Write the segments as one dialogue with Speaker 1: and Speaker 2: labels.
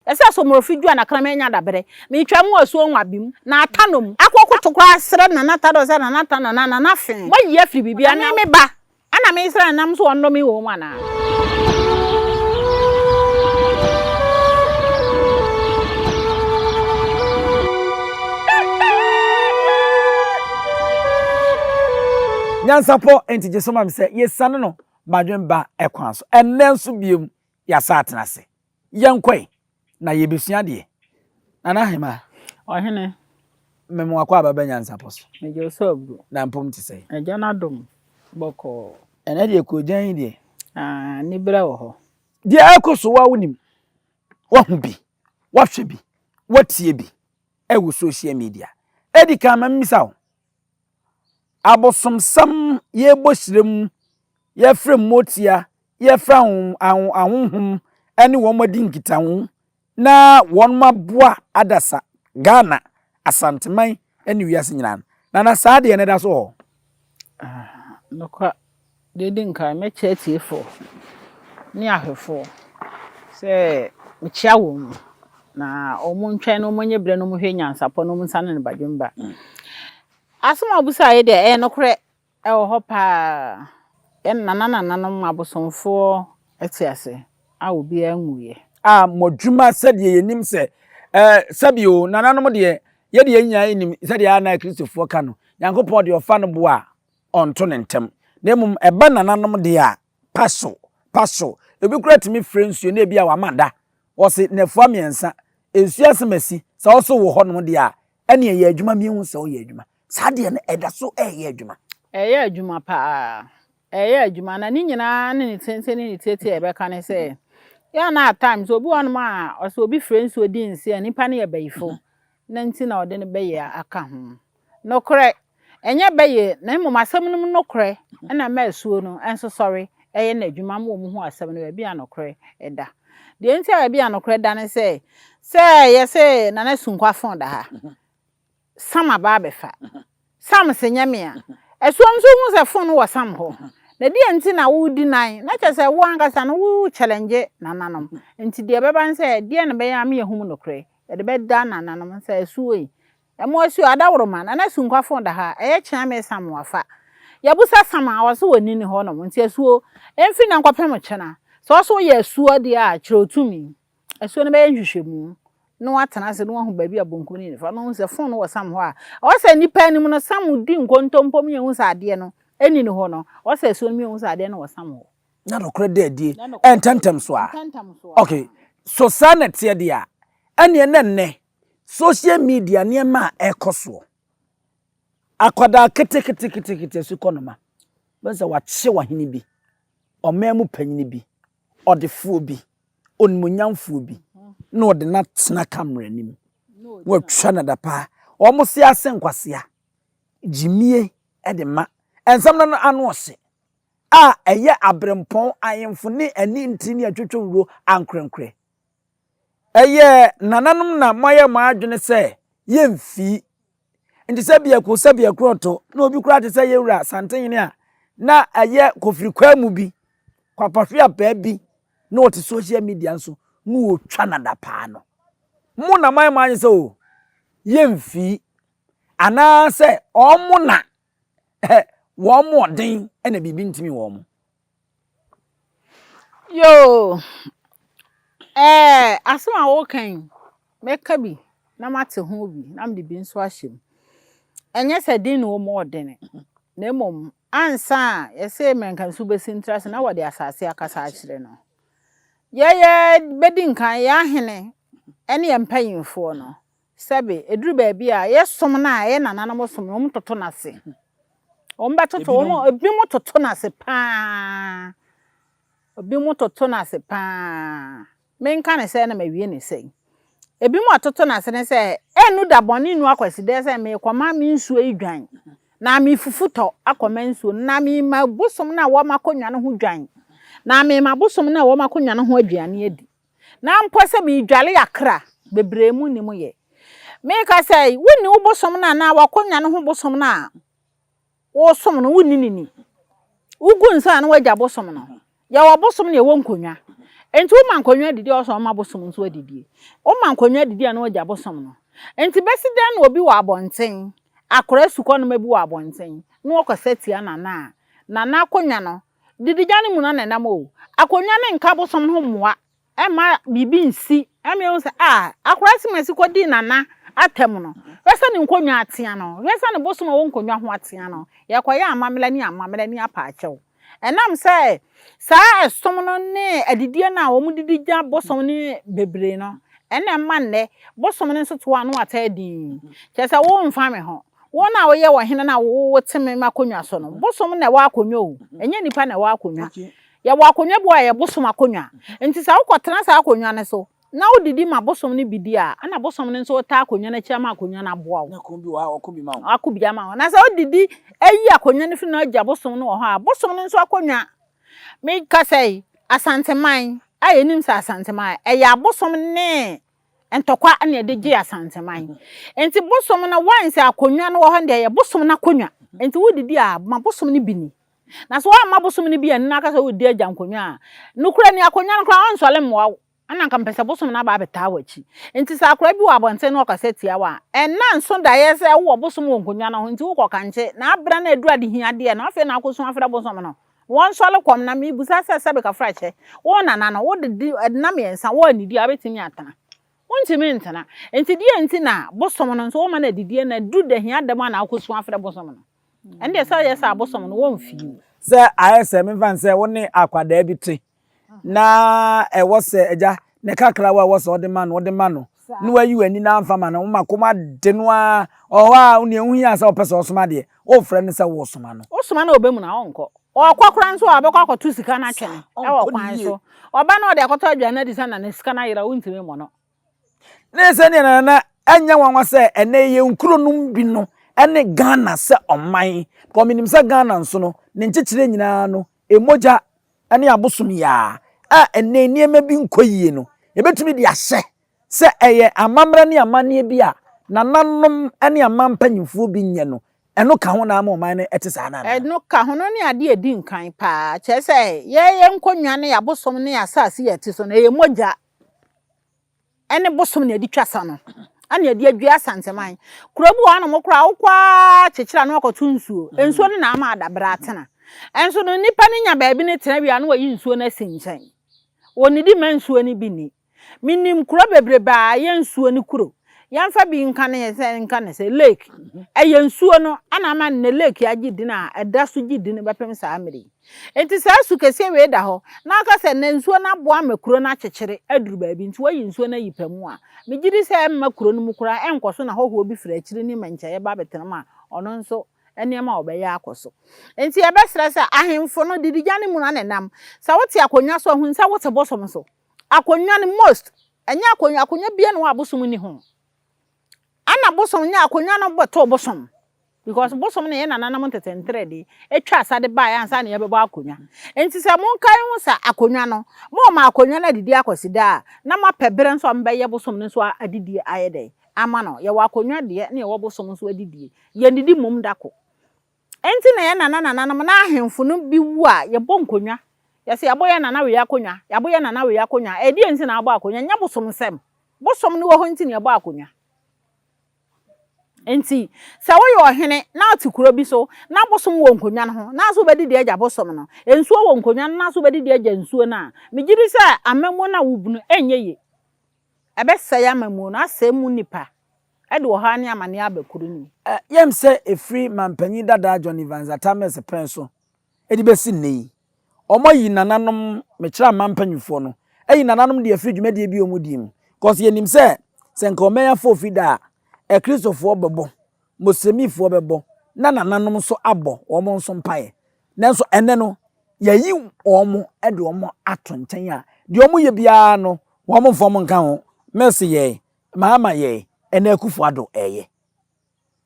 Speaker 1: ese so morofidua na krama nya dabere me twa mu asuo nwabim na atanom akokotokwa sere na nata do se na nata na fe mayi afri bibia na me ba ana me sere nam so onno me wo mu ana
Speaker 2: Nyansapo enti jesoma me se yesane no badwemba ekwan so enenso biem ya satena se yenkoi na yebesua de nana hema
Speaker 1: ohene
Speaker 2: memo akwa baba nyansapo so
Speaker 1: me je so abru
Speaker 2: na mpom ti se
Speaker 1: eja na dom boko
Speaker 2: ene de ko jan de
Speaker 1: ni bra wo ho
Speaker 2: de akoso wa wonim wa hu bi wa hwe bi wa tie bi ewu social media edika mamisa abosom sam ye bohirem ye frem motia ye fra ahunhum ene wo madi nkitahu na won maboa adasa Ghana asanteman ene wiase nyina na saa de ne da so ho
Speaker 1: nokwa de dinka me chetifo ni ahwefo se me chia wo na omuntwen no monye bre no mo hwe nyansapo no munsane ne badwemba asoma busa ye de nokre e wo ho pa nana no mabosomfo etiase a obi anwuye
Speaker 2: modwuma sede yenim se sabio nananom de ye de nya enim sede ana kristofo ka no yankopon de ofa no bo a onto ne ntem na mum eba nananom de a paso ebi kura timi friendsuo na ebi a wamada wo se nefua miensa ensuase masi sa wo so wo ho no de a ene ye adwuma mi hu se wo ye adwuma sade ne eda so ye adwuma
Speaker 1: adwuma pa adwuma na ni nyina ne tense ne tete ebe ka ne se ya na times obi won ma o obi friends odi nse nipa ne ye bayifo na nti na ode ne beye aka ho nokre enye beye na mu masam no nokre na ma asuo no enso sorry eye na adwuma ma mu hu asam no bia nokre eda de nti a bia nokre da ne se ye se na sunkwa fon da ha sama ba befa sam se nyame a asuo nso hu se fon no wasam ho na die nti na wo di nan na che se wo angasa no wo challenge nananom nti de beba nse die na be ya me yehum nokre de be da nananom nse asuo yi emo asuo adaworoma na sunkwa fon da ha eye kya me sam wafa yabusa sam a wo so woni ni ho no nti asuo emfi na nkwapem kyena so ye asuo de a kyerotumi asuo no be nhwehwemu no atana se no hu ba bi abonku ni fa no se fon no wasam ho a o se nipa anim no sam di nkontompom ye hu sa ade no eni ni ho no o se so mi hu sa ade no wasam ho
Speaker 2: na nokre de die entantem so a okay so sanete de a ene nenne social media ne ma ekoso akoda kete su konoma bense wache wahene bi omemu panyini bi odefuo bi onmunyamfuo bi na ode na tena camera nim watwa na dapa omusi ase nkwasea jimie edema ensam na anu ose eye abrempon ayemfo ne ani ntini atwotworo ankrenkre eye nananom na moye maadwene se yemfi nti sabia kroto na obi kura te se yewura santenye a na eye kofirikwa mu bi kwapahwe ba bi na oti social media nso na otwa na dapa no mu na moye maanye se o yemfi ana se omu na wo mo den ena bibi ntimi wo mo
Speaker 1: yo asema wo kan meka bi na mate ho bi na mde bi nso ahyem enye se din no mo odene na emom ansa yese menkan su besintra se na wode asase akasa akire no ye bedin kan ya hene ene ye mpanyimfo no sebe eduru ba bi a yesom na ye nananom som om toto na se omba toto obi mo toto na se pa obi mo toto na se pa menka ne se na mawie ne se ebi mo atoto na se ne se enu da boni nu akwasi de se me kwama me nsuo idwan na me fufuto akoma nsuo na me mabosom na wo makonwa no ho dwan na me mabosom na wo makonwa no ho aduane adi na mpo se me dwale yakra bebremu ni mo ye me ka se woni wo bosom na wakonwa no ho bosom na wo som no woni ni ugu nsa na wagya bosom no ya wo bosom na ye wo nkonwa enti wo man konwa didi o so ma bosom nso adidi wo man konwa didi na o ja bosom no enti besiden na obi wa abonten akora sukọ no mabi wa abonten na wo kwasatia nana akonwa no didi jani mu na nanam o akonwa ne nka bosom ho moa ma bibi nsi eme se akora simasi kodi nana atem no wesa ne nkonwa atia no wesa ne bosom wo nkonwa ho atia no ye koya amamela ni apa achew enam se saa esom no ne adidie na wo mu didi ja bosom ni bebre no ene manne bosom ne nso to anu atadi chese wo mfa me ho wo na wo ye wo hene na wo teme makonwa so no bosom na wa akonwa o enye nipa na wa akonwa ya wa akonwa bo ya bosom akonwa enti sa wo kotena sa akonwa ne so na wo didi ma bosom ni bidi ana bosom ne nso ta akonwa na chiama akonwa na boa wo
Speaker 2: na ko bi wa okobi ma wo
Speaker 1: akobi ama na sa wo didi eyi akonwa ne fi na agya bosom no wo ha bosom ne nso akonwa me ka sei asanteman ayenim sa asanteman eya bosom ne entokwa na edegi asanteman enti bosom na wanse akonwa no wo ha de ya bosom na akonwa enti wo didi ma bosom ne bini na so wa ma bosom ne bi na ka sa wo di agya akonwa nukura ni akonwa no kra onsole mwa ana nka mpesa bosom na ba beta wachi enti sa akora bi wa abonten no kasetia wa enna nso da ye se wo bosom wo nkonwa no enti wo kokanche na abra na edura de hia de na afi na akoso afra bosom no won sole kom na me busa sebe ka frache wo nana no wo de na me ensa wo anidi abetimi atana wontimi ntana enti die enti na bosom no nso wo ma na didie na du de hia de ma na akoso afra bosom no ende sa ye sa bosom no wo mfi
Speaker 2: se ayese me fan se wo ne akwada bi te na wo se eja ne kakra wa wo se ode ma no nu wa yi ani na amfa ma na wo makoma de no a o wa uni ehu ya sa o pese osoma de o frɛ ne se wo osoma no
Speaker 1: obemu na onko okwakura nso abekwa akotu sika na twene e wo kwan so oba na ode akoto adwana di sana na sika na yira wontimi mo no
Speaker 2: ne se ne na anya wanwa se ene ye nkuro num bi no ene Ghana se oman ko minim se Ghana nso no ne nkyekire nyina no emoja ene abosom ya ene niema bi nkoyie no ebetumi di ahye se eye amamra ne amane bi a nananom ene amampanyimfo bi nye no eno ka ho na ama oman ne etisa na
Speaker 1: eno ka ho no ne ade edi nkan pa chese ye nkonwa ne ya bosom ne ya asase ya ti so na ye moja ene bosom ne edi twasa no ane edi adua asanteman kurobu wa no mokra wokwa chechira no akoto nsuo ensuo ne na ama adabra atena enso no nipa ne nya baabi ne tena bia no wayi nsuo na sinchen wonidi mansuo ni bi ni minim kuro bebreba ye nsuo ni kuro yamfa bi nka se lake eye nsuo no ana ma ne lake agidi na eda so gidi ne bepem sa amiri enti sa su kese we da ho na aka se ne nsuo na boa makuro na chechire aduru baabi nti wayi nsuo na yipamu a megiri se makuro no mukura enkoso na hoho bi fra chire ni manchaye ba betenama ono nso enema obeya akoso enti e be stressa ahemfo no didigane mu na nenam sa wote akonwa so hu sa wote bosom so akonwa ni most enya akonwa bia no abosom ni ho ana bosom nya akonwa no beto bosom because bosom ne na nanam tetentre di etwa asade ba ya ansa ne yebebo akonwa enti se mon kan hu sa akonwa no mo ma akonwa na didi akosida na ma pebere nso mbeye bosom ne so adidi ayede ama no ye wa akonwa de ne ye wo bosom nso adidi ye didi mum dako enti na ye nanam na ahemfo no bi wu a ye bo nkonwa ye se aboye nana we akonwa yaboye nana we akonwa edi enti na abo akonwa nya bosom nsem bosom ne wo ho enti ne abo akonwa enti sa wo yo hene na atikuro bi so na bosom wo nkonwa no ho na so bedidi agya bosom no ensuo wo nkonwa na so bedidi agya nsuo na migiri sa amemo na wubunu enyeye ebesa ya amemo na asemu nipa ede wo ha ne amane abakuru ni
Speaker 2: yem se efri mampanyi dada John Evans Atames penso edi besi nei omoyi nananom mekira mampanyifo no eyi nananom de efri dwumade bi omudim cause yenim se nka omeya fofida Kristofo bebo Muslimifo bebo na nananom so abo omo nso mpae nanso ene no yayi omo ede omo ato nchen a de omo ye bia no omo mfom nka ho mercy ye mama ye ene akufu ado eye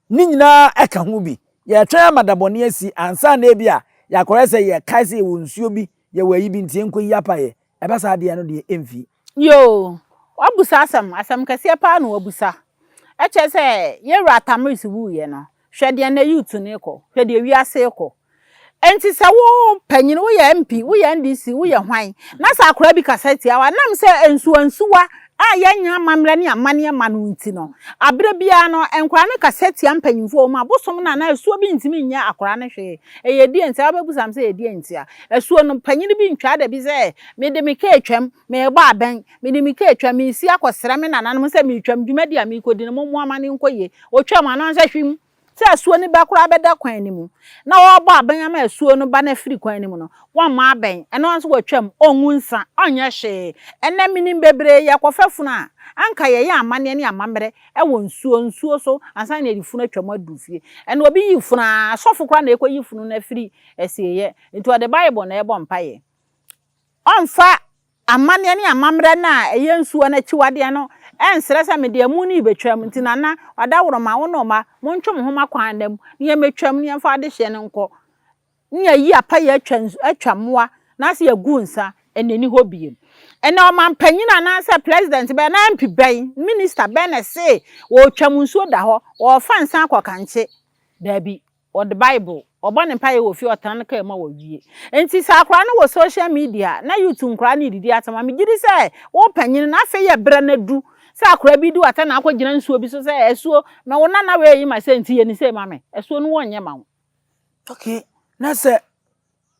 Speaker 2: ni nyina eka ho bi ye twa amadabone asi ansa na ebia ya korese ye kaise wo nsuo bi ye wayi bi ntie nko yapaye ebasa de no de emfi
Speaker 1: yo wabusa asam kase pa na wabusa eche se ye ratamis wu ye no hwede na youth ne ko hwede wiase ko enti se wo panyin wo ye MP wo ye NDC wo ye hwan na sa akora bi kaseti awa nam se ensuwa a yanya mamre ne amane manu nti no abre bia no enkora ne kaseti ampanyimfo ma bosom na esuo bi ntimi nya akora ne hwe eye die nti abebusam se edie nti a esuo no panyin bi ntwa da bi se me de me ka etwam me gba aben me de me ka etwam me si akosra me nananom se me twam dwumadi a me kodi no mo amane nkoye otwam anan se hwim se asuo ni ba kura beda kwan ni mu na wo bo aban ma asuo no ba na firi kwan ni mu no wa ma aban eno nso watwam onwunsa onye hye ena minim bebre yakofafunu a anka ye ya amane ne amamre e wo nsuo so ansan na edifunu atwam adufie ena obi yifuna asofo kura na ekoyifunu na firi esieye into the bible na ebo mpaye onfa amane ne amamre na eye nsuo na chiwade no ensere se me de amu ni betwam ntina na wadaworo ma wo no ma montwom homa kwan nam ne metwam ne fa de hye ne nko ne yi apa ya atwamoa na se yagu nsa eneni hobie ena o man panyina na se president be na mp ben minister ben na se wo twam nsuo da ho wo fa nsa akokanche dabi o the bible obone mpaye wo fi otan ka ma wo wie enti sa akra no wo social media na youtube nkra na didi atama me gidi se wo panyina na fe ye bra na du se akra bi du ata na akogina nsuo bi so se esuo na wo na we yi ma se enti ye ni se ma me esuo no wonye ma wo
Speaker 2: okay na se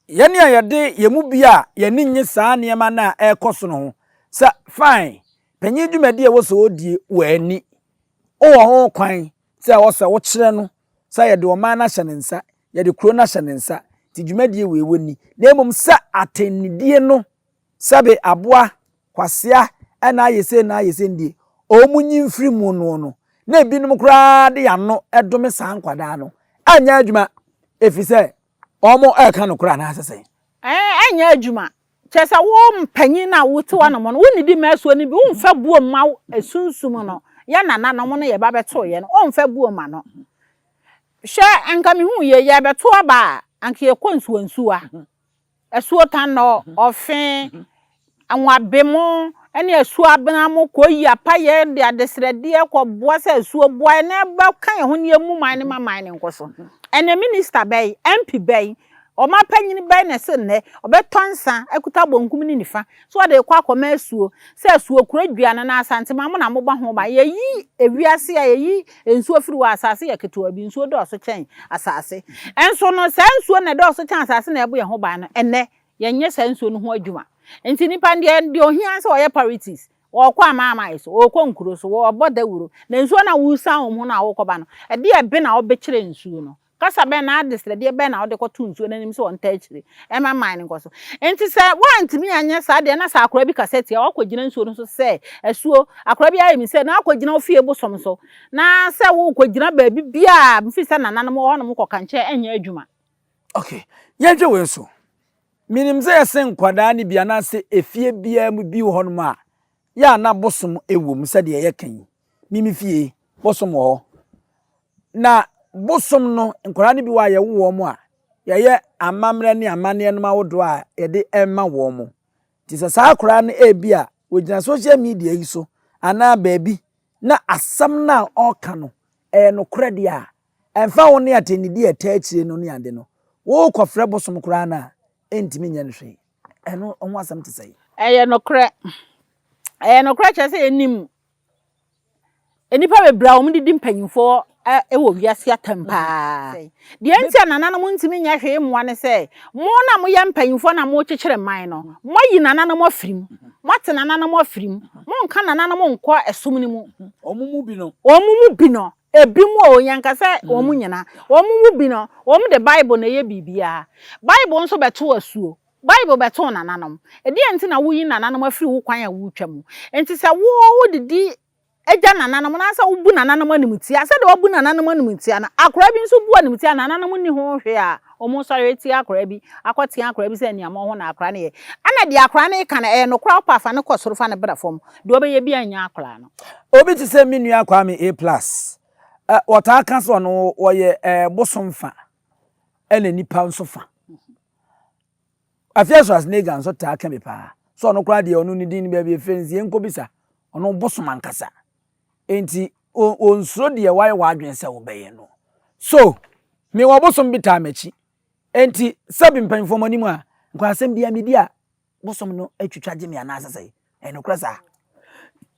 Speaker 2: yene a yede yemu bia yene nye saa niema na ekoso no ho sa fine panyi dwumadi e wo so odie wani o ho kwan se wo se wo kire no sa yede o ma na hye ne nsa yede kuro na hye ne nsa ti dwumadi we woni na emom sa atennidie no sabe aboa kwasea na ayese na ayese ndie o munyi mfiri mu no na ebinum kura de yano edome sa nkwada no anya adwuma efise omo eka no kura na asese
Speaker 1: anya adwuma chesa wo mpanyin na wote wa no mo woni di meso ni bi wo mfa buo ma esunsum no ya nana no mo no ye ba beto ye no o mfa buo ma no hwe anka me hu ye beto aba anka ye konsuansuwa esuo tan no ofe anwa bemo ene esuo abena mo koyi apa ye de adesrede e ko boa se esuo boa na ba kan ho ne emu man ne maman ne nkoso ene minister bay MP bay o ma panyin bay na se ne obetonsa ekuta bonkum ni nifa so de kwa akoma esuo se esuo kura duana na asante ma mo na mo ba ho ba ye yi ewiase ya ye yi ensuo firi wa asase ya ketewa bi nsuo do so chen asase enso no se ensuo na do so chen asase na ebo ye ho ba no ene ye nye se ensuo no ho adwuma enti nipa de ohia se oye parities wo kwa ama iso wo kwa nkuro so wo boda wuro na nsuo na wusa ho na wo koba no e de ebe na wo bekire nsuo no kasa be na adesre de ebe na wo de koto nsuo na nim se won ta akire e ma man nko so enti se wantimi anya sa de na sa akora bi kaseti wo kwagina nsuo no so se esuo akora bi ayi mi se na kwagina ofie bosom so na se wo kwagina ba bi bia mfi se nananum wo no mko kanche enya adwuma
Speaker 2: okay yenje we so minim ze yesen nkwada ni bia na se efie bia mu bi ho no a ya na bosom ewom se de ye kan mimi fie bosom ho na bosom no nkwada ni bi wa ye wo mo a ye amamre ne amane no ma wodo a ye de emma wo mo ti se sa akora no ebia wogina social media yi so ana baabi na asam na oka no no kredi a emfa wo ne atenidi atachire no ne ade no wo kofre bosom kora na entimi nya nhwe eno onwo asam te sei
Speaker 1: eye no kre chese enim enipa bebra wo mdidi mpanyimfo ewo wiase atampa de enti anananom ntimi nya hwe moa ne se mo na mo ye mpanyimfo na mo kyekere man no mo yi nananom afirim mo te nananom afirim mo nka nananom nko esum ni mu
Speaker 2: omumu
Speaker 1: bi no ebi mu o yanka se omu nyina omumu bi no omu de bible na ye bibia bible nso beto asuo bible beto nananom e de enti na wo yi nananom afiri wo kwan a wo twam enti se wo didi eja nananom na asa wo bu nananom animtia asa de wo bu nananom animtia na akora bi nso bu animtia nananom ni ho hwe a omu sare eti akora bi akotia akora bi se niam ho na akora ne ye ana de akora ne ka na no kora pa fa ne kosoro fa ne bra fom de obe ye bi anya akora no
Speaker 2: obi ti se menu akwa me A+ wata aka so no wo ye bosomfa ene nipa nso fa afia so as nega nso ta aka me pa so no kora de onu ni din ba bi fenzi enko bisa ono bosom ankasa enti onsuro de wai wa adwen se wo beye no so me wo bosom bi ta machi enti sabi mpanfo monimu a nkwa asem bia media bosom no atwitwa gye me ana asese enokra sa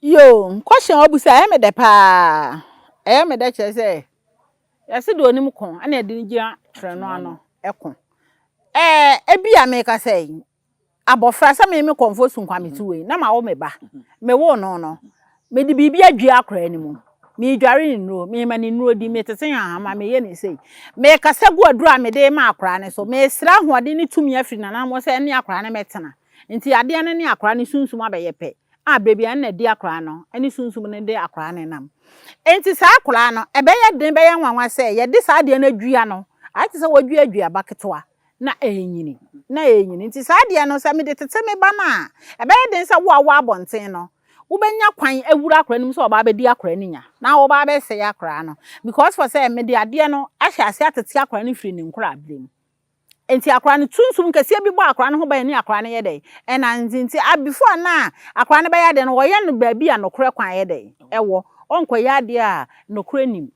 Speaker 1: yo question obusa e me de pa e me de kire se yase do onim kon ana de ngia tire no ano ekon ebia me ka sei abofra sa me konfo sunkwa metuwe na ma wo me ba me wo no me di bibia dua akra ni mu me dware ni nuro me ma ni nuro di me tete ahama me ye ni sei me ka se gu adura me de ma akra ne so me sra hoade ni tumi afri na na mo se ni akra ne metena nti ade ne ni akra ne sunsum abeyepe bebia na di akra no ani sunsum ne de akra ne nam enti sa akra no ebeye den beye nwanwa se ye de sa ade na dua no ati se wadua baketoa na enyini nti sa ade no se me de tete me ba na ebeye den se wo awa abonten no wo benya kwan awura akra nim se oba be di akra ninya na wo ba be se akra no because for say me de ade no ahya ase atete akra no firi ni nkura ablem enti akra no tunsum kese bi bo akra no ho ba ni akra no ye dey ena nti before na akra no ba ya de no wo ye no ba bi anokre kwan ye dey ewo onko ya de a nokre nim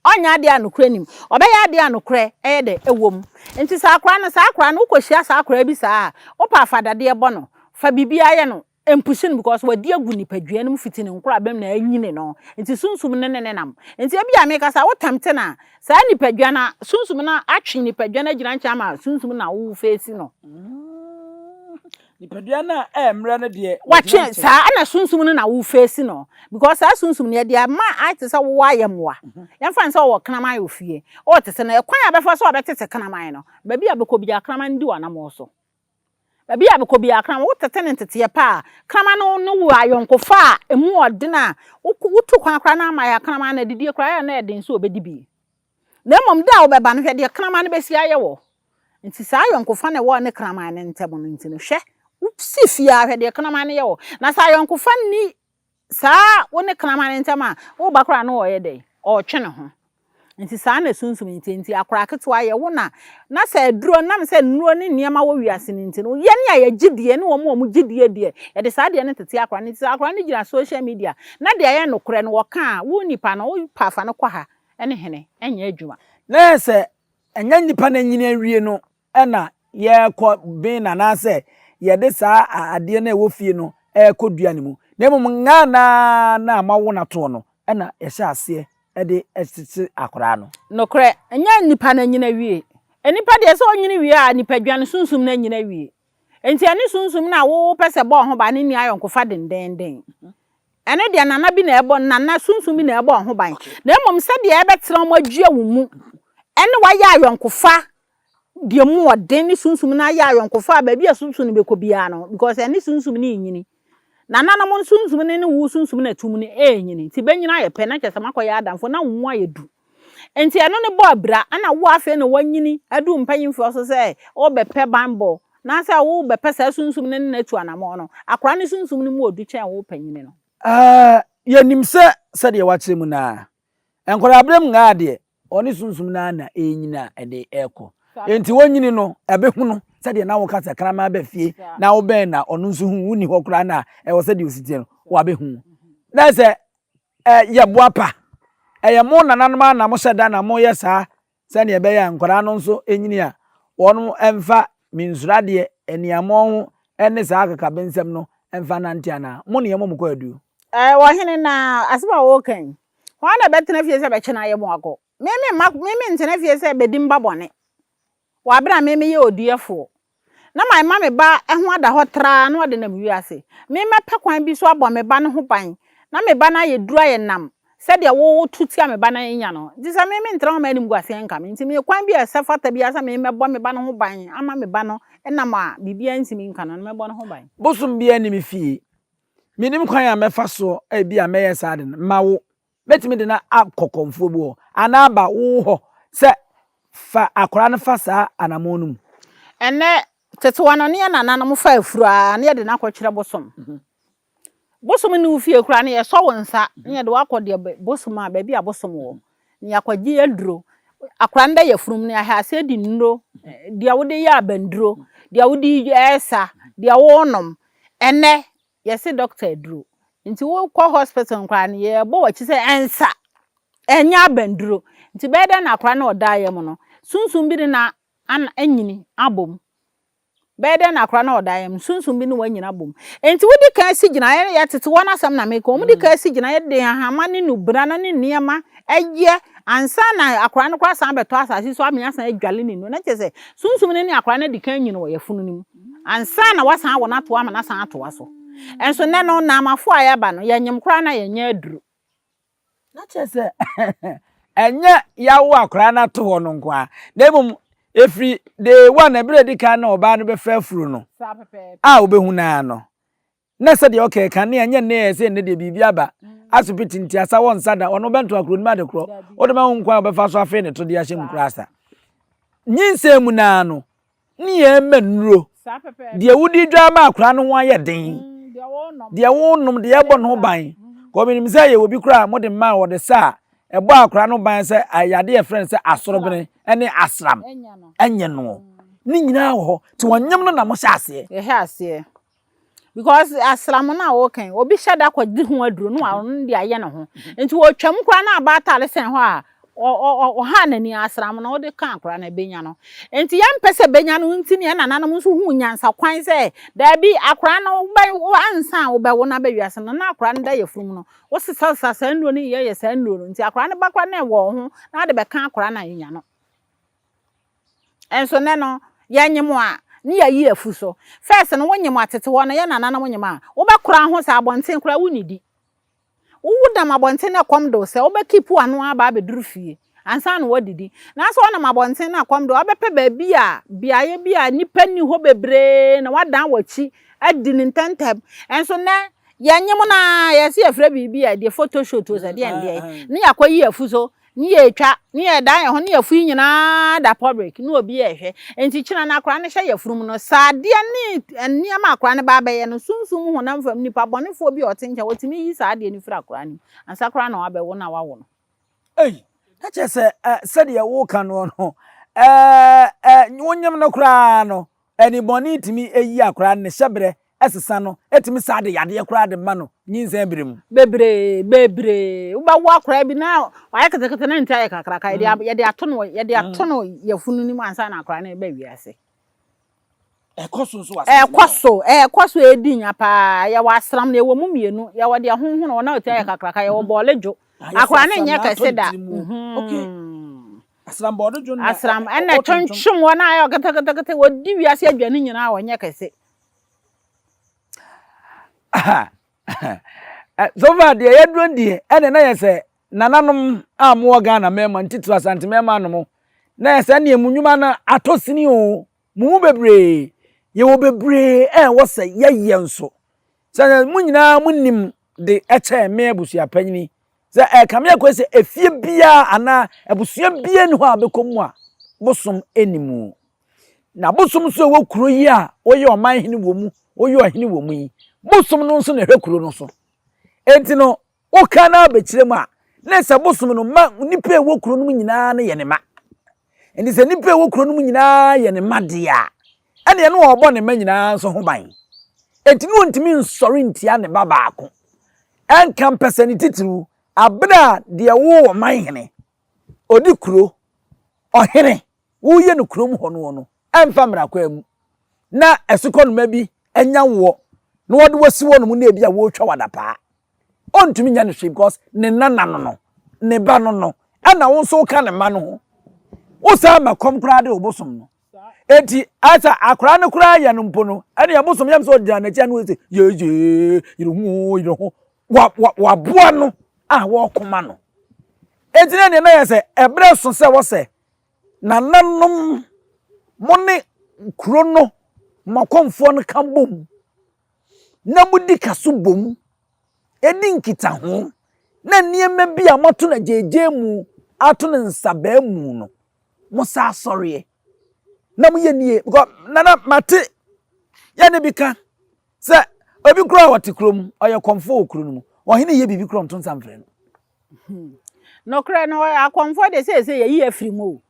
Speaker 1: onya de anokre nim oba ya de anokre ye dey ewom enti sa akra no ukohia sa akra bi sa opa afadade e bo no fa bibia ye no empushin because wadi agu nipadua no fiti ne nkura bem na anyine no enti sunsum ne nam enti bia me ka sa wotamte na sa nipadua na sunsum na atwe nipadua na gina ncha ma sunsum na wo face no
Speaker 2: nipadua na mra na de
Speaker 1: watwe sa ana sunsum na wo face no because sa sunsum ne de ma ate sa wo ayemwa yemfa nsa wo knaman ofie o tete na ekwan abefa so obetete knaman no ba bia bekobia knaman ndi wana mo so babi abekobi akram wo tete ne tete pa krama no wo ayonkofa emu odena wutu kwan akra na ama ya krama na didi akra ya na eden so obedi bi na mom da wo beba no hwede krama no besi aye wo nti sa ayonkofa na wo ne krama ne ntebo no nti no hwe si fia hwede krama ne ye wo na sa ayonkofa ni sa wo ne krama ne ntema wo bakra no wo ye dey o twe ne ho nti sa na sunsum nti akra ketwa ye wo na sa duro nam se nuro ne niema wo wiase nti no ye ne ya gidie ne wo mo gidie de ye de sa de ne tete akra ne gira social media na de ye no kore no wo ka wo nipa no wo pafa no kwa ha ene hene enya adwuma
Speaker 2: na se enya nipa na nyina awie no na ye ko bin na se ye de sa ade na wo fie no kodua ne mu na mum nga na mawo na to no na ye hye ase ede esiti akora no
Speaker 1: nokre enya nipa na nyina wie enipa de se onyini wie a nipa dwan sunsum na nyina wie enti ani sunsum na wo pese bo ho ba ne ni ayonkofa dendenden ene de nana bi na ebo nana sunsum bi na ebo ho ban na mom se de ebetra mo adua wo mu ene wa ya ayonkofa de mu oden ni sunsum na ya ayonkofa ba bi sunsum ni bekobia no because ene sunsum ni nyini nana na mon sunsum ne wu sunsum na tum ne nyini ti benyina ye pe na kyesa makoya adamfo na wo ayedu enti eno ne bo abra ana wo afa na wanyini adu mpanyimfo so se o bepe bambo na sa wo bepe sa sunsum ne na tu anamo no akora ne sunsum ne mu odu chen wo panyine no
Speaker 2: ye nimse se de wakyere mu na enkora abram nga de oni sunsum na enyina ede eko enti wanyini no ebehu no se de na wo kasa krama ba fie na wo ben na onu nso hu wuni hokura na wo se de ositi no wo abehu na se ye boapa eye mo nananoma na mo sheda na mo yesa se ne ebe ya nkora no nso enyini a wonu emfa minsura de eniamo ho ene sa akaka bensem no emfa na ntiana mo ne yemo mko adu
Speaker 1: wo hene na asema wo kan wana betena fie se be kye na ye mo ago meme ntena fie se be dimba bone wa bra meme ye odiefo na my mama ba eho ada hotra na ode na mwiase meme pekwan bi so abo me ba no ho ban na me ba na ye dura ye nam se de wo tutia me ba na nya no disa meme ntra ho ma nim guase nka me nti me kwan bi esafata bi asa meme bo me ba no ho ban ama me ba no enam a bibia ntimi nka no me bo no ho ban
Speaker 2: bosum bia ni me fie minim kwan ya mefa so bia meye sade mawo betimi de na akokomfo bo ana ba wo ho se fa akora no fa sa anamonum
Speaker 1: ene tete wana ne na nanom fa afura ne de na akɔkyerɛ bosom bosom ne ufie kura ne ye so wonsa ne de wakɔde bosom a ba bi a bosom wo ne akɔgye aduro akora nda ye furum ne aha ase di nnuro de wode ye abanduro de wode esa de wonom ene ye se doctor aduro nti wo kɔ hospital kura ne ye bo wachi se ensa enya abanduro nti beda na akora na oda ye mo no sunsum bi na an enyini abom bede na akra na odayem sunsun bi ne wanyina bom enti wodi kan si gina ye tete wona asam na meko wodi kan si gina ye de ahama ne nubra na ne niema eye ansa na akra no kwa san beto asasi so amenya san adwale ne no na chese sunsun ne akra na di kan nyina wo yefunu nim ansa na wasan wona to ama na san to waso enso ne no na amafo ayaba no yenyim kra na yenya aduru
Speaker 2: na chese enye yawo akra na to no nkwa demum efri de one ebredi kan na oba no be fafuru no obehu na no na se de okay kan na enye na se ne de bibia aba asupiti ntiasa won sada ono bento akro ni made kro o de ma nkwa obefa so afi ne to de ahye nkrasa nyinsem na no ni ye manuro de wudi dwa ma akra no ho aye den de wonum de yebo no ban ko minim se ye obi kra mo de ma wo de sa ebo akra no ban se ayade e friend se asorobene ene asram enye no ni nyina wo ti wonyem no na mo hyase
Speaker 1: ase because asram na wo kan obi hyada kwadi ho aduro no a no de aye ne ho enti wo twam kra na aba tale sen ho a o ha nani asram na wo de kan kra na benya no enti yam pese benya no nti ne na nanom so hu nyansa kwan se da bi akra no ansa wo be wo na be wiase no na akra no da yefum no wo sesa sanduo ni ye sanduo no nti akra no bakra na wo ho na de be kan akra na yenya no enso ne no yanyemo a ni yayi afu so first no wonyem atete wo no ye nana na wonyem a wo be kra ho sa abonten kra wunidi wo wudam abonten na kom do se wo be keep anu aba be duru fie ansa no wadidi na so na abonten na kom do wo be pe ba biaye bia nipa ni ho bebre na wadan wachi adi ni ntantem enso ne yanyem na yesi afra bibia de photoshoot o se de ende ni yakwayi afu so ni etwa ni edan ho ni yafu nyina da public ni obi ehwe enti kina na akra ne hye yafurum no saade ni ama akra ne ba baye no sunsum ho na mfam nipa bonefo bi otencha wotimi yi saade ni fira akra ni ansa akra na wabewo na wawo no
Speaker 2: na chese said ya wo kan no wonyem no kra no eni boni timi eyi akra ne hyebre esesa no etimi saade yade akra de ma no nyinsa birem
Speaker 1: bebre uba wo akra bi na waya kete na ntia kakra ye de ato no yafunu ni ansa na akra na ba wiase ekoso edinya pa ya wasram na ewo mumienu ya wode ahunhu na wona otia kakra ya wo bolejo akra na nya kase da
Speaker 2: okay asram bolejo na
Speaker 1: asram ena tonchum wona ayo kete wodi wiase adwane nyina wonye kase
Speaker 2: so far de yedron die ene na yese nananom amu Ghana mema ntitwa asante mema no na yese ne emunwuma na atosini o mu bebre ye wo bebre wo se ye nso se munyina munnim de eche me abusua panyini se kame akwese efie bia ana abusua bia ni ho abekomu a bosom enimu na bosom so wo kuro yi a oye oman hini wo mu oye ohini wo mu yi bosom no nso na hwekuro no so enti no wo kana abekire mu a na se bosom no ma nipa wo kuro no nyina na ye ne ma enti se nipa wo kuro no nyina ye ne ma dia ene no obo ne ma nyina nso ho ban enti no ntimi nsori ntia ne baba ako enka mpese ni titiru abra de wo man hene odi kuro ohene wo ye no kuro mu ho no emfa mra kwa mu na esukọ no ma bi enya wo no wode wasi wo no mu na ebia wo twa wadapa ontumi nya no hwe because ne nana no ne ba no ana wo so ka ne ma no ho wo sa ma kom kra de obosom no enti asa akra ne kra ya no mpo no ene ya bosom yam so dia na tia no se ye yiru wa boa no wo koma no enti ne na ya se ebre so se wo se nananom mo ne kro no makomfo no kan bom na mudi kaso bom edi nkita ho na niema bi a moto na jeje mu ato ne nsaba mu no mo sa sorry na mo ye nie because nana mate ya ne bika se obi kro awati krom oye komfo okro no wo hene ye bibi krom to nsamfre
Speaker 1: no kra no akomfo de se ye yi afiri mu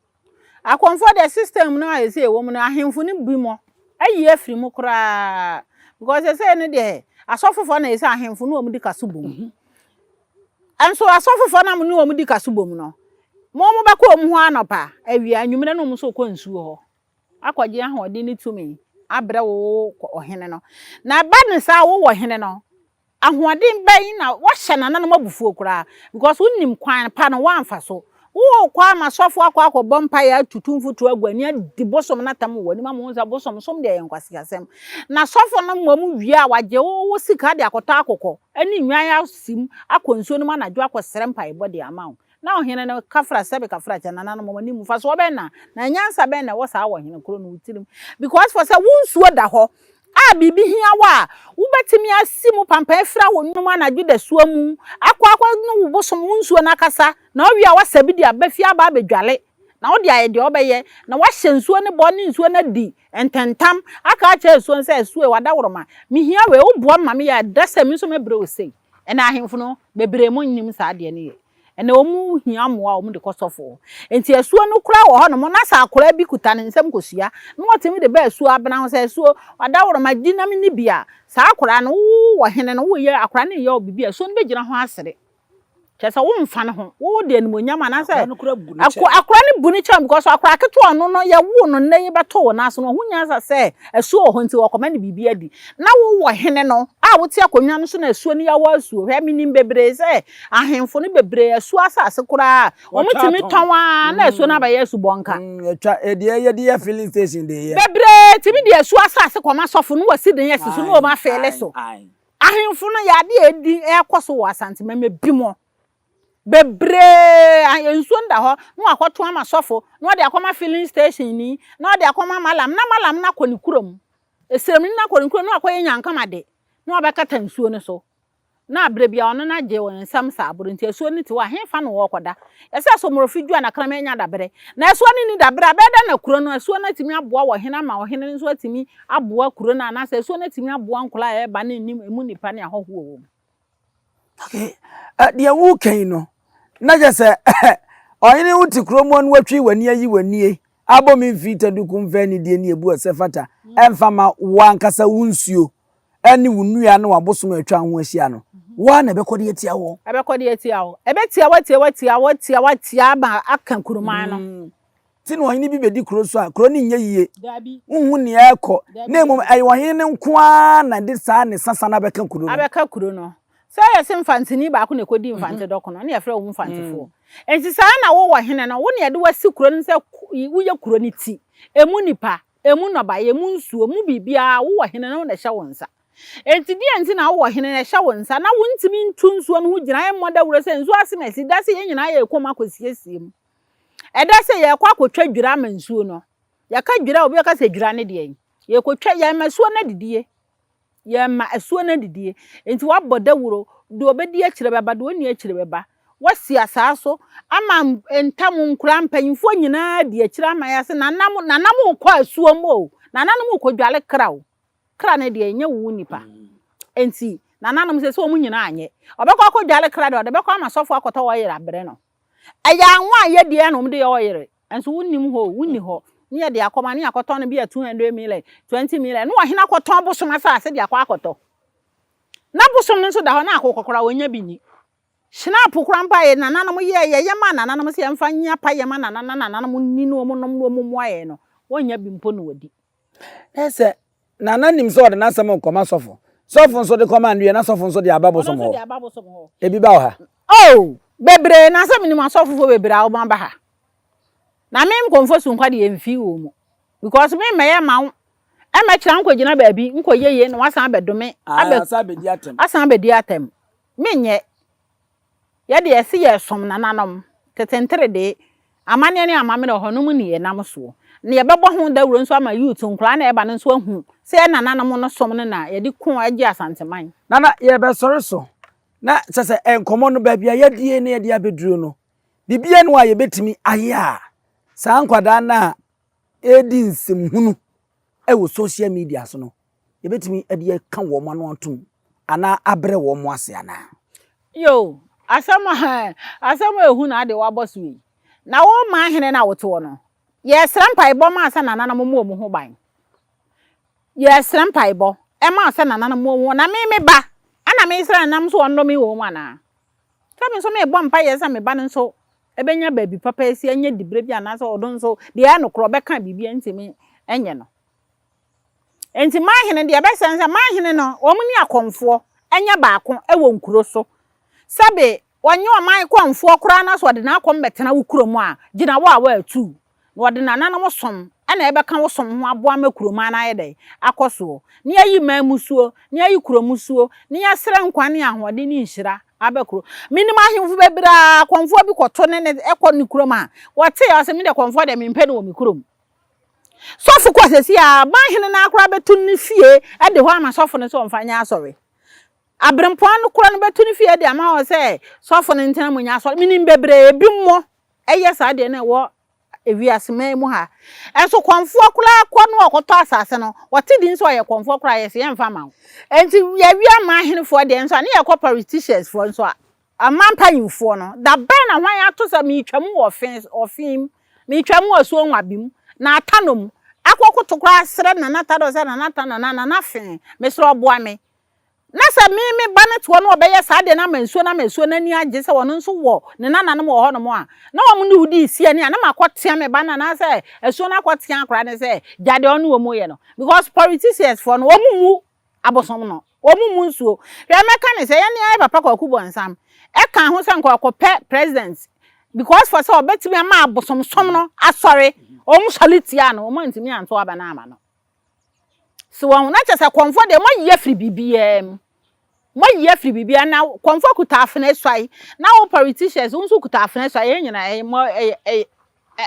Speaker 1: akomfo de system no aye se wo mu na ahemfo ni bimo ayi afiri mu kra because say no de asofofo na ese ahemfo no omudi kasobom anso asofofo na mo no omudi kasobom no mo be ko omu ho anopa awia anwumre no mo so ko nsuo ho akwaje ahode ni tumi abre wo ohene no na ba ne sa wo hene no ahoden bayi na wo hye nananom abufuo kura because unnim kwan pa no wamfa so wo kwa masofo akwa bompa ya tutumfutu agwani di bosom na tam woni ma mo nza bosom som de yenkwase asem na sofo no mmom wie a waje wo sika de akota akokọ ani nwan ya sim akonsuo no ma na dwo akosere mpa ibode amawo na ohene no kafra sebe kafra cha nananom mo ni mufa so be na nyansa be na wo sa wo hene kro no utirim because for say wonsuo da ho a bibi hia wa wo betimi asimu pampa efra wonum anadwo da suamu akwa no bosom wonsuo na kasa na owi a wasabi di abafi aba abedwale na wo di aye de obeye na wa hyensuo ne bo ne nsuo na di ententam aka cha esuo nse esuo wada woroma mi hia we wo bo ma me ya dasa mi so mebre osei ena ahemfo no bebre mo nnim sa de ne ye ena omu hia moa omu de kosofo enti esuo no kura wo ho no mo na sa akora bi kuta ne nsem kosua no wotemi de ba esuo abena ho sa esuo wada woroma dinam ni bia sa akora no wo hene no wo ye akora ne ye obibi esuo no begina ho asere chesa wo mfa ne ho wo de animonyam ana se akora ne buni cham because akora keto ono no ye wo no na ye beto wo na so no hunya sa se esuo ho nti wo koma ne bibi adi na wo hene no a wo ti akonwa no so na esuo ne ya wo asuo hwe minim bebre se ahemfo ne bebre esuo asase kora wo mutimi tonwa na esuo na ba ye subonka
Speaker 2: etwa ye de filling station de ye
Speaker 1: bebre timi de esuo asase koma sofo no wasi den yesi so no ma fele so ahemfo no ya de edi ekoso wo asante meme bimo bebre ensuo nda ho no akoto ama sofo no de akoma filling station ni no de akoma malam na koni kurom esrem ni na koni kurom no akoye nyankama de no abekata nsuo ne so na abre bia ono na je won sam sa aburo nti esuo ni ti wa henfa no wo koda ese so morofidua na krama nya dabre na esuo ni dabre abeda na kuro no esuo na timi aboa wo hena ma wo hena nsuo timi aboa kuro na na esuo na timi aboa nkola e ba na nim emu nipa ne ahoho wo.
Speaker 2: Okay de wo kan no na je se oyini wuti kromo no watwi wani ayi wani abomi mfita duku mfani die ni ebu asefata emfama wankasa wunsuo ani wunua no wabosom atwa ho ahia no wa na bekode etia wo
Speaker 1: abekode etia wo ebetia watia ba akan kuruman no
Speaker 2: tinu oyini bi bedi kro so a kro ni nya yie unhu ne ekọ na emom ayi ohene nko a na de sa ne sasa na bekan kuro no
Speaker 1: abeka kuro no say yes infantini ba ko ne kodi infante dokono na yefra wo infantifo enti sa na wo hene no wo ne de wasi kuro no se wo ye kuro ni ti emu nipa emu noba emu nsuo mu bibia wo hene no na hye wonsa enti di enti na wo hene na hye wonsa na wo ntimi ntu nsuo no ho gina ye moda wuro se nsuo asemesi da se ye nyina ye koma kosiesie eda se ye kwa kotwa dwira ma nsuo no ya ka dwira obi ka se dwira ne de ye kotwa ya ma suo na didie ye ma asuo na didie enti waboda wuro do obedi akire beba do oni akire beba wasi asaso ama entam nkura mpanyimfo nyina di akire ama ya se nanam ko asuo mo nanam ko dwale krawo kra ne de nya wu nipa enti nanam se so mu nyina anye obekọ ko dwale kra de obekọ ama sofo akoto wo yere abre no aya anwa ye de no mde yo yere enso wunnim ho wunni ho ne de akoma ne akoto no bi 200 million 20 million no wahina akoto bosom asase de akwa akoto na bosom nso da ho na akokokora wonya bini snap krampa ye nananam ye ma nananam se emfa nya pa ye ma nananam ni no mo nom mo mo aye no wonya bi mpo no wadi
Speaker 2: ese nananim so de na sam koma sofo nso de koma nwe na sofo nso de aba bosom ho ebi ba ha
Speaker 1: oh bebre na sam ni ma sofo fo bebre a ba ha na me mkonfo su nkwa de emfi wo mu because me meye ma e ma kira nko gina baabi nko yeye na wasan abedome asan abedi atem menye ye de ese ye som nananom tetentere de amane ne amame ne honum ne ye nam so ne ye bebo ho da wuro nso ama youth nkura na e ba ne nso ahu se nananom no som ne na ye de kun agi asanteman
Speaker 2: nana ye be sore so na sese enkomo no baabi a ye die ne ye de abeduro no bibie no a ye betimi aya sa nkwada na edi nsemhunu ewo social media so no ye betimi ade ka wo mo no atum ana abre wo mo ase ana
Speaker 1: yo asama ehu na ade wa boss we na wo ma hene na woto no ye srampa ibo ma asa na nana mo mo ho ban ye srampa ibo e ma asa na nana mo na me ba ana me sra nam so ondo me wo mu ana tabi so me bo mpa ye sa me ba nso ebenya baabi papa esi anya dibre bi ana so odon so de ya no kro be ka bibia ntimi enye no enti mahene de besense mahene no omuni akonfo enye baako ewo nkuro so sabe wonye oman konfo kura na so de na akom betena wukurom a gina wo a wa atu no de na nanom som ana ebeka wo som ho aboa makuroma na ayede akoso ne ayi mamusuo ne ayi kuromusuo ne yasere nkwane ahode ne nhira abekuro minima ahemfu bebira konfo bi koto ne ekọ ne kuroma wote ya me de konfo de mempe ne wo mikurom sofu kwasesi a mahene na akura betu ne fie ede ho ama sofu ne so mfanya asori abrempon kura no betu ne fie de ama ho se sofu ne ntena munya asori minim bebre ebi mo eye sa de na wo ewiaseme mu ha enso konfo kura akọ no okoto asase no wote di nso ye konfo kura ye se ye mfa ma enti ye wi mahene fo de nso ne ye ko politicians fo nso amampa yimfo no da ben na hwan ato sa mi twam wo ofim mi twam wo so nwabim na atanom akokoto kura sere na natado se na natana na nafen me sro boa me na se mi banet wo no obeye sa de na mansuo na ni age se wono nso wo ne nananom wo ho no mo a na wo mu wudi isi ani na makotia me bana na se esuo na akotia akra ne se jade onu wo mu ye no because politicians for no wo mu abosom no wo mu nsuo hwe meka ne se ye ne ai papa kwakubo nsam e kan ho se nkwa president because for so obetimi ma abosom som no asori o mu solitia no o ma ntimi anto aba na ama no so won na chese konfo de mo ye free bibiem mo ye free bibia na konfo kuta afene swai na wo politicians unsu kuta afene swai ye nyina mo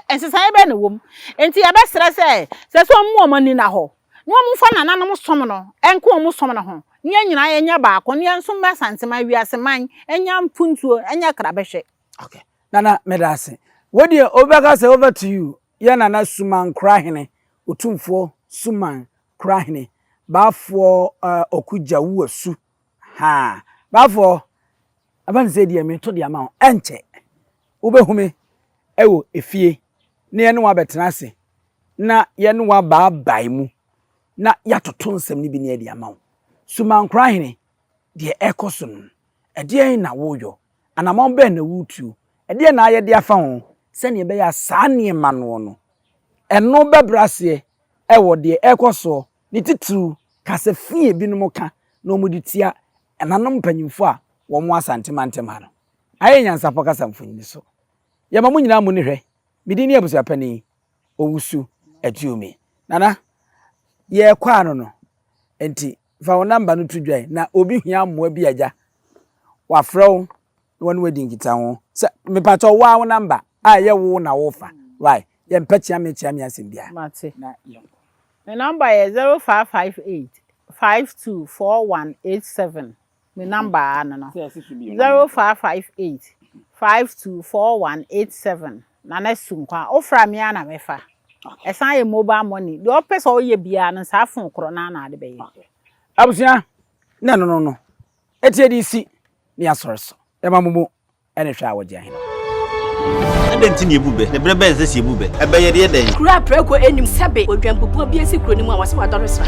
Speaker 1: ensesan be na wom enti ya be stress se so mu o ni na ho no mu fa na nanom som no enko mu som no ho ne nyina ye nya baako ne enso ma santema wiase man enya mpuntuo enya krabehwe.
Speaker 2: Okay nana medase wodi obeka say over to you ye nana suman krahene otumfo suman krahene bafo okuja wo asu ha bafo aban say de me to de ama enche obehume ewo efie ne ye no abetena ase na ye no abai mu na yatoto nsem ni bi ne de ama suman krahene de ekosun ede na woyo anamon be na wutu ede na aye de afa ho se ne be ya saa ne ma no no eno bebrase ewo de ekoso ni titru kase fie binom ka na omuditia enanom panyimfo a wo mo asantemantem ha no aye nyansapo kasa mfonyini so ye ma munyina mu ne hwe midi ni abusu apani owusu atuomi nana ye kwa no enti fa wo number no tudwan na obi hia ammoa bi agya wa frɛw won wedding kita ho se me pato wa wo number a ye wo na wo fa right ye mpachia me asem bia
Speaker 1: mate na yo my number is 0558 524187 my number no 0558 524187 na na sunkwa ofra me ana mefa esan ye mobile money the opese o ye bia no sa fon kro na na ade be ye
Speaker 2: abusia no etie di si ni asorso e mamumu ene hwa awogye ahina
Speaker 3: adenti ni ebube ne brebe eze si ebube ebe ye de den
Speaker 4: kura preko enim sebe odwampopo bi esi kro ni mu a wase wadore sra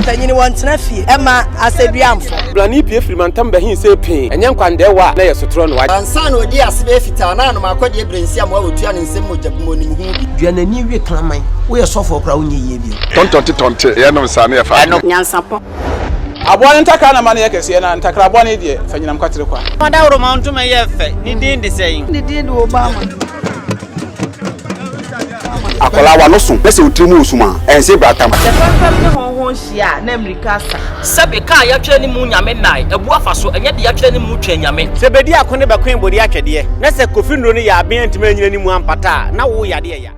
Speaker 4: tanyini wantena fie ema aseduamfo
Speaker 5: blani pie frimantam be hin se pin enye nkwandewa na yesotro no wa
Speaker 6: ansa na odi asebe fita na no makode ebrensi am wa otua ne nsem mojabumo ni mu
Speaker 3: duanani wie klaman wo yesofo kra wonye ye bi
Speaker 7: tontonte ye no nsa na ye fa
Speaker 4: nyansapo
Speaker 5: abone ntakra na mane yekese na ntakra abone de fanyinam kwatere kwa
Speaker 3: odawro ma ntuma ye fe ni din de sein
Speaker 4: ni din de obama
Speaker 7: akola wa no so pese utrimu usuma ense bratam
Speaker 8: fam ne honhon hia na amerika sa
Speaker 3: sebe ka ya twa ni mu nyame nai ebu afa so enye de ya twa ni mu twa nyame
Speaker 9: sebedi akone be kwen bodi atwede na se kofi nro ni ya aben ntime nyina ni mu ampata na wo yade ya